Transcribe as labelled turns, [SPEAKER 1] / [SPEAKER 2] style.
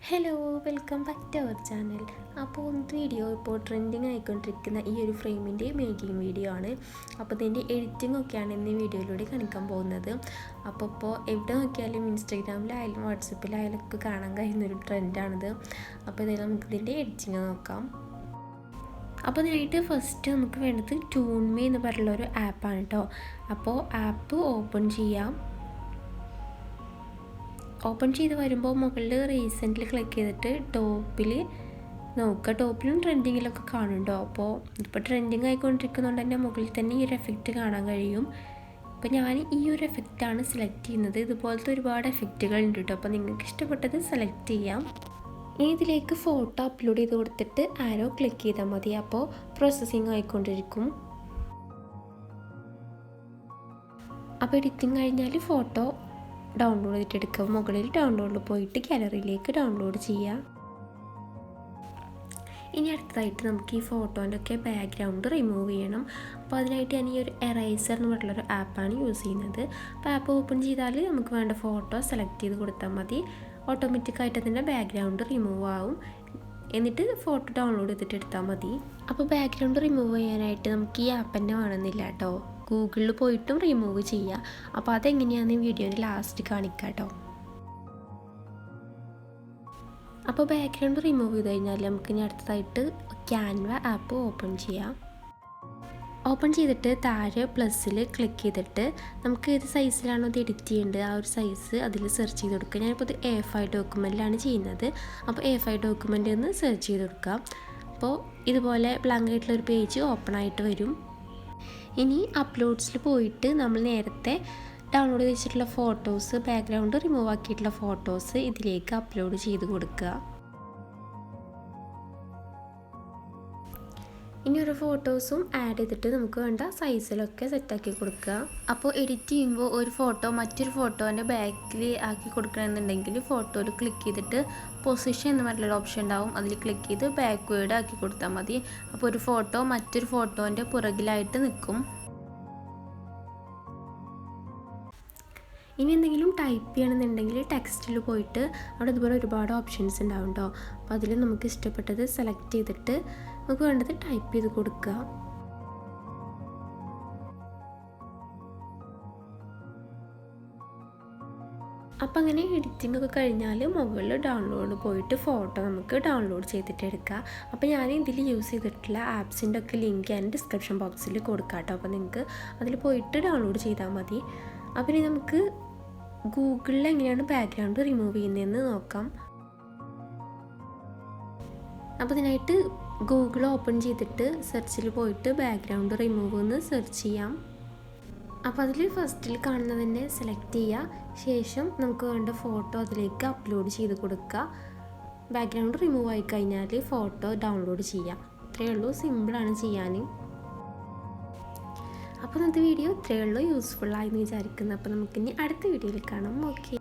[SPEAKER 1] Hello, welcome back to our channel. അപ്പോൾ video ഇപ്പോൾ trending ആയിക്കൊണ്ടിരിക്കുന്ന ഈ ഒരു ഫ്രെയിമിൻ്റെ മേക്കിംഗ് വീഡിയോ ആണ്. അപ്പോൾ ഇതിൻ്റെ എഡിറ്റിംഗ് ഒക്കെയാണ് ഇന്ന് വീഡിയോയിലൂടെ കാണിക്കാൻ പോകുന്നത്. അപ്പോൾ എവിടെ നോക്കിയാലും ഇൻസ്റ്റാഗ്രാമിലായാലും വാട്സപ്പിലായാലും ഒക്കെ കാണാൻ കഴിയുന്നൊരു ട്രെൻഡാണിത്. അപ്പോൾ ഇതിൽ നമുക്കിതിൻ്റെ എഡിറ്റിംഗ് നോക്കാം. അപ്പോൾ അതിനായിട്ട് ഫസ്റ്റ് നമുക്ക് വേണ്ടത് ടൂൺമേ എന്ന് പറയുള്ളൊരു ആപ്പാണ് കേട്ടോ. അപ്പോൾ ആപ്പ് ഓപ്പൺ ചെയ്യാം. ഓപ്പൺ ചെയ്ത് വരുമ്പോൾ മുകളിൽ റീസെൻ്റ്ലി ക്ലിക്ക് ചെയ്തിട്ട് ടോപ്പിൽ നോക്കുക. ടോപ്പിലും ട്രെൻഡിങ്ങിലൊക്കെ കാണുന്നുണ്ടോ? അപ്പോൾ ഇപ്പോൾ ട്രെൻഡിങ് ആയിക്കൊണ്ടിരിക്കുന്നതുകൊണ്ട് തന്നെ മുകളിൽ തന്നെ ഈ ഒരു എഫക്റ്റ് കാണാൻ കഴിയും. അപ്പോൾ ഞാൻ ഈ ഒരു എഫക്റ്റാണ് സെലക്ട് ചെയ്യുന്നത്. ഇതുപോലത്തെ ഒരുപാട് എഫക്റ്റുകൾ ഉണ്ട് കേട്ടോ. അപ്പോൾ നിങ്ങൾക്ക് ഇഷ്ടപ്പെട്ടത് സെലക്ട് ചെയ്യാം. ഇനി ഇതിലേക്ക് ഫോട്ടോ അപ്ലോഡ് ചെയ്ത് കൊടുത്തിട്ട് ആരോ ക്ലിക്ക് ചെയ്താൽ മതി. അപ്പോൾ പ്രോസസ്സിങ് ആയിക്കൊണ്ടിരിക്കും. അപ്പോൾ എഡിറ്റിംഗ് കഴിഞ്ഞാൽ ഫോട്ടോ ഡൗൺലോഡ് ചെയ്തിട്ടെടുക്കുക. മുകളിൽ ഡൗൺലോഡിൽ പോയിട്ട് ഗാലറിയിലേക്ക് ഡൗൺലോഡ് ചെയ്യുക. ഇനി അടുത്തതായിട്ട് നമുക്ക് ഈ ഫോട്ടോൻ്റെ ഒക്കെ ബാക്ക്ഗ്രൗണ്ട് റിമൂവ് ചെയ്യണം. അപ്പോൾ അതിനായിട്ട് ഞാൻ ഈ ഒരു എറൈസർ എന്ന് പറഞ്ഞുള്ളൊരു ആപ്പാണ് യൂസ് ചെയ്യുന്നത്. അപ്പോൾ ആപ്പ് ഓപ്പൺ ചെയ്താൽ നമുക്ക് വേണ്ട ഫോട്ടോ സെലക്ട് ചെയ്ത് കൊടുത്താൽ മതി. ഓട്ടോമാറ്റിക്കായിട്ട് അതിൻ്റെ ബാക്ക്ഗ്രൗണ്ട് റിമൂവ് ആവും. എന്നിട്ട് ഫോട്ടോ ഡൗൺലോഡ് ചെയ്തിട്ട് എടുത്താൽ മതി. അപ്പോൾ ബാക്ക്ഗ്രൗണ്ട് റിമൂവ് ചെയ്യാനായിട്ട് നമുക്ക് ഈ ആപ്പ് തന്നെ വേണമെന്നില്ല കേട്ടോ. ഗൂഗിളിൽ പോയിട്ടും റിമൂവ് ചെയ്യുക. അപ്പോൾ അതെങ്ങനെയാണെന്ന് വീഡിയോയിൽ ലാസ്റ്റ് കാണിക്കാം കേട്ടോ. അപ്പോൾ ബാക്ക്ഗ്രൗണ്ട് റിമൂവ് ചെയ്ത് കഴിഞ്ഞാൽ നമുക്ക് ഇനി അടുത്തതായിട്ട് ക്യാൻവ ആപ്പ് ഓപ്പൺ ചെയ്യാം. ഓപ്പൺ ചെയ്തിട്ട് താഴെ പ്ലസ്സിൽ ക്ലിക്ക് ചെയ്തിട്ട് നമുക്ക് ഏത് സൈസിലാണോ ഇത് എഡിറ്റ് ചെയ്യേണ്ടത് ആ ഒരു സൈസ് അതിൽ സെർച്ച് ചെയ്ത് കൊടുക്കുക. ഞാനിപ്പോൾ ഇത് A5 ഡോക്യുമെൻറ്റിലാണ് ചെയ്യുന്നത്. അപ്പോൾ A5 ഡോക്യുമെൻ്റ് എന്ന് സെർച്ച് ചെയ്ത് കൊടുക്കുക. അപ്പോൾ ഇതുപോലെ ബ്ലാങ്ക് ആയിട്ടുള്ളൊരു പേജ് ഓപ്പൺ ആയിട്ട് വരും. ഇനി അപ്ലോഡ്സിൽ പോയിട്ട് നമ്മൾ നേരത്തെ ഡൗൺലോഡ് ചെയ്ത് വെച്ചിട്ടുള്ള ഫോട്ടോസ്, ബാക്ക്ഗ്രൗണ്ട് റിമൂവ് ആക്കിയിട്ടുള്ള ഫോട്ടോസ് ഇതിലേക്ക് അപ്ലോഡ് ചെയ്ത് കൊടുക്കുക. ഇനി ഒരു ഫോട്ടോസും ആഡ് ചെയ്തിട്ട് നമുക്ക് വേണ്ട സൈസിലൊക്കെ സെറ്റാക്കി കൊടുക്കുക. അപ്പോൾ എഡിറ്റ് ചെയ്യുമ്പോൾ ഒരു ഫോട്ടോ മറ്റൊരു ഫോട്ടോൻ്റെ ബാക്കിൽ ആക്കി കൊടുക്കണമെന്നുണ്ടെങ്കിൽ ഫോട്ടോയിൽ ക്ലിക്ക് ചെയ്തിട്ട് പൊസിഷൻ എന്ന് പറഞ്ഞൊരു ഓപ്ഷൻ ഉണ്ടാവും. അതിൽ ക്ലിക്ക് ചെയ്ത് ബാക്ക്വേർഡ് ആക്കി കൊടുത്താൽ മതി. അപ്പോൾ ഒരു ഫോട്ടോ മറ്റൊരു ഫോട്ടോൻ്റെ പുറകിലായിട്ട് നിൽക്കും. ഇനി എന്തെങ്കിലും ടൈപ്പ് ചെയ്യണമെന്നുണ്ടെങ്കിൽ ടെക്സ്റ്റിൽ പോയിട്ട് അവിടെ ഇതുപോലെ ഒരുപാട് ഓപ്ഷൻസ് ഉണ്ടാവും കേട്ടോ. അപ്പോൾ അതിൽ നമുക്ക് ഇഷ്ടപ്പെട്ടത് സെലക്ട് ചെയ്തിട്ട് നമുക്ക് വേണ്ടത് ടൈപ്പ് ചെയ്ത് കൊടുക്കുക. അപ്പം അങ്ങനെ എഡിറ്റിംഗ് ഒക്കെ കഴിഞ്ഞാൽ മുകളിൽ ഡൗൺലോഡ് പോയിട്ട് ഫോട്ടോ നമുക്ക് ഡൗൺലോഡ് ചെയ്തിട്ട് എടുക്കുക. അപ്പോൾ ഞാൻ ഇതിൽ യൂസ് ചെയ്തിട്ടുള്ള ആപ്സിൻ്റെ ഒക്കെ ലിങ്ക് ഞാൻ ഡിസ്ക്രിപ്ഷൻ ബോക്സിൽ കൊടുക്കാം കേട്ടോ. അപ്പോൾ നിങ്ങൾക്ക് അതിൽ പോയിട്ട് ഡൗൺലോഡ് ചെയ്താൽ മതി. അപ്പോൾ ഇനി നമുക്ക് ഗൂഗിളിൽ എങ്ങനെയാണ് ബാക്ക്ഗ്രൗണ്ട് റിമൂവ് ചെയ്യുന്നതെന്ന് നോക്കാം. അപ്പോൾ ഇതിനായിട്ട് ഗൂഗിൾ ഓപ്പൺ ചെയ്തിട്ട് സെർച്ചിൽ പോയിട്ട് ബാക്ക്ഗ്രൗണ്ട് റിമൂവ് എന്ന് സെർച്ച് ചെയ്യാം. അപ്പോൾ അതിൽ ഫസ്റ്റിൽ കാണുന്നതിനെ സെലക്ട് ചെയ്യുക. ശേഷം നമുക്ക് വേണ്ട ഫോട്ടോ അതിലേക്ക് അപ്ലോഡ് ചെയ്ത് കൊടുക്കുക. ബാക്ക്ഗ്രൗണ്ട് റിമൂവ് ആയി കഴിഞ്ഞാൽ ഫോട്ടോ ഡൗൺലോഡ് ചെയ്യാം. ഇത്രയേ ഉള്ളൂ, സിമ്പിളാണ് ചെയ്യാൻ. അപ്പോൾ ഇന്നത്തെ വീഡിയോ ഇത്രയേ ഉള്ളൂ, യൂസ്ഫുൾ ആയി എന്ന് വിചാരിക്കുന്നു. അപ്പോൾ നമുക്കിനി അടുത്ത വീഡിയോയിൽ കാണാം. ഓക്കെ.